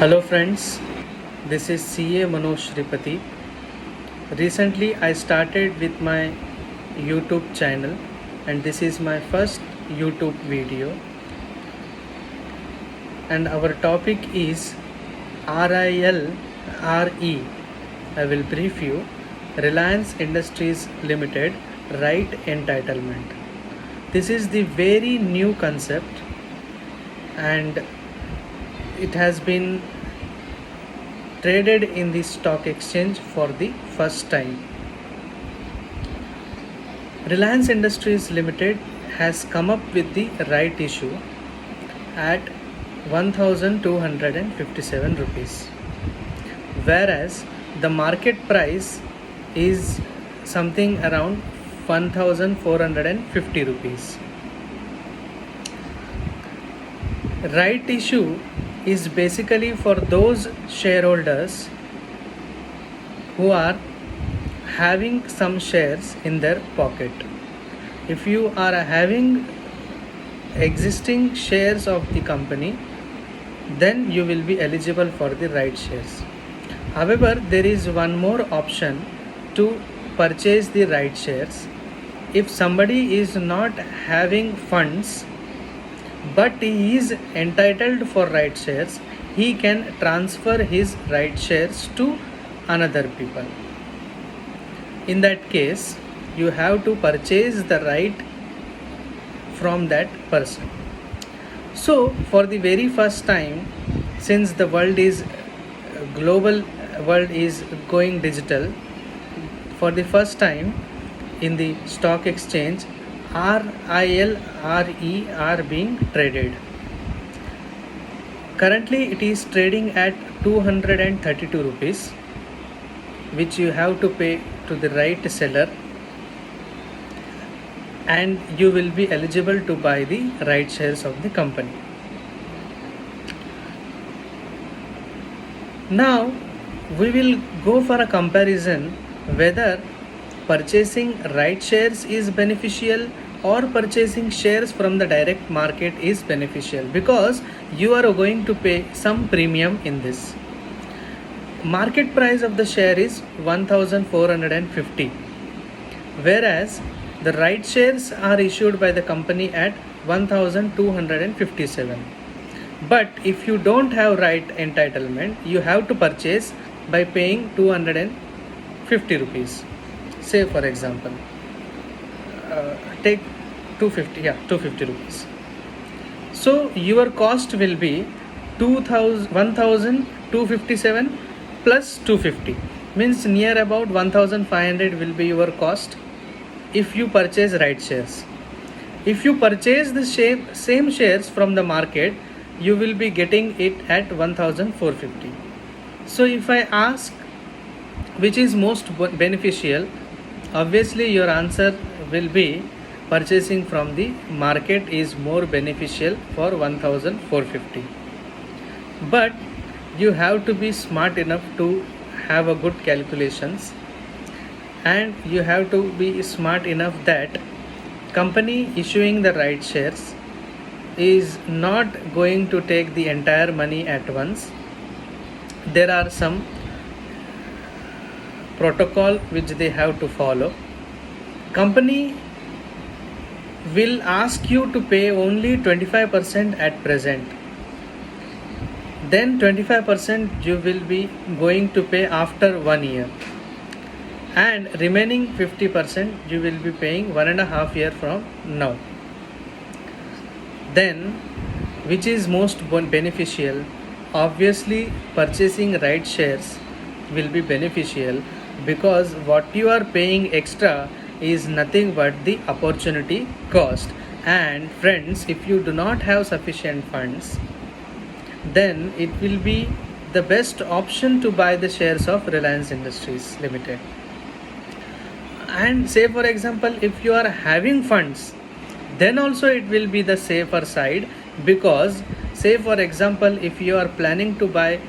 Hello friends, this is CA Manoj Shripati. Recently I started with my YouTube channel and this is my first YouTube video, and our topic is RILRE. I will brief you. Reliance Industries Limited Right Entitlement. This is the very new concept and it has been traded in the stock exchange for the first time. Reliance Industries Limited has come up with the right issue at 1257 rupees, whereas the market price is something around 1450 rupees. Right issue is basically for those shareholders who are having some shares in their pocket. If you are having existing shares of the company, then you will be eligible for the right shares. However, there is one more option to purchase the right shares. If somebody is not having funds but he is entitled for right shares, he can transfer his right shares to another people. In that case, you have to purchase the right from that person. So for the very first time, since the world is global, world is going digital, for the first time in the stock exchange, RILRE are being traded. Currently it is trading at 232 rupees, which you have to pay to the right seller, and you will be eligible to buy the right shares of the company. Now we will go for a comparison whether purchasing right shares is beneficial or purchasing shares from the direct market is beneficial, because you are going to pay some premium in this. Market price of the share is 1450, whereas the right shares are issued by the company at 1257. But if you don't have right entitlement, you have to purchase by paying 250 rupees. Say for example, take 250 rupees. So your cost will be 1257 plus 250, means near about 1500 will be your cost if you purchase right shares. If you purchase the same shares from the market, you will be getting it at 1450. So if I ask which is most beneficial, obviously your answer will be purchasing from the market is more beneficial for 1450. But you have to be smart enough to have a good calculations, and you have to be smart enough that company issuing the right shares is not going to take the entire money at once. There are some protocol which they have to follow. Company will ask you to pay only 25% at present, then 25% you will be going to pay after 1 year, and remaining 50% you will be paying 1.5 years from now. Then which is most beneficial? Obviously purchasing right shares will be beneficial, because what you are paying extra is nothing but the opportunity cost. And friends, if you do not have sufficient funds, then it will be the best option to buy the shares of Reliance Industries Limited. And say for example, if you are having funds, then also it will be the safer side, because say for example, if you are planning to buy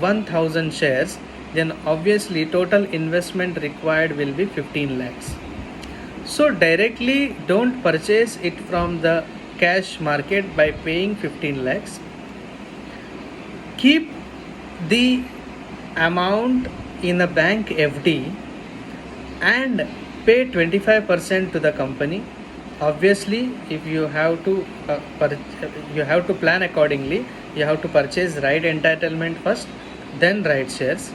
1000 shares, then obviously total investment required will be 15 lakhs. So directly don't purchase it from the cash market by paying 15 lakhs. Keep the amount in a bank FD and pay 25% to the company. Obviously, if you have to you have to plan accordingly. You have to purchase right entitlement first, then right shares.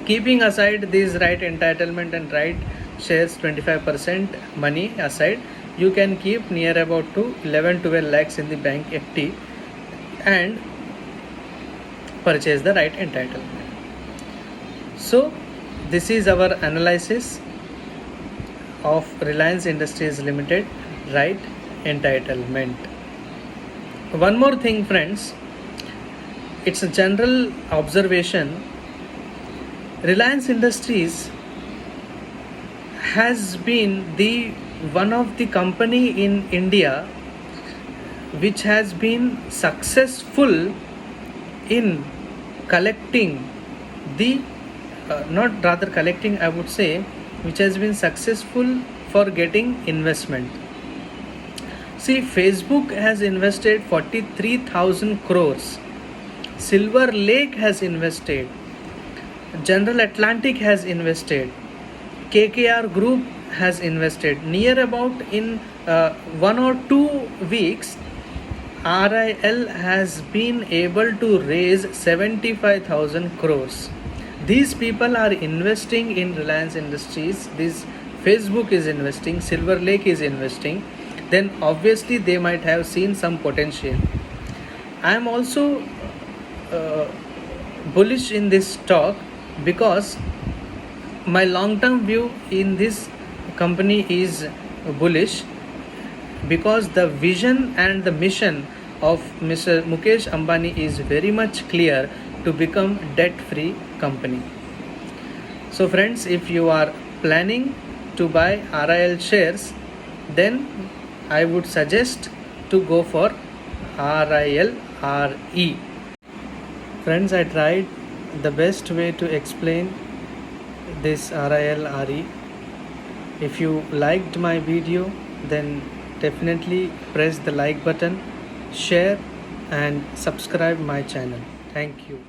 Keeping aside these right entitlement and right shares 25% money aside, you can keep near about to 11-12 lakhs in the bank FD and purchase the right entitlement. So this is our analysis of Reliance Industries Limited right entitlement. One more thing, friends, it's a general observation. Reliance Industries has been the one of the company in India which has been successful in collecting the not rather collecting, I would say, which has been successful for getting investment. See, Facebook has invested 43,000 crores. Silver Lake has invested. General Atlantic has invested. KKR Group has invested. Near about in 1 or 2 weeks, RIL has been able to raise 75,000 crores. These people are investing in Reliance Industries. This Facebook is investing, Silver Lake is investing. Then obviously they might have seen some potential. I am also bullish in this stock because my long-term view in this company is bullish, because the vision and the mission of Mr. Mukesh Ambani is very much clear to become debt-free company. So friends, if you are planning to buy RIL shares, then I would suggest to go for RIL RE. Friends, I tried the best way to explain this RIL RE. If you liked my video, then definitely press the like button, share and subscribe my channel. Thank you.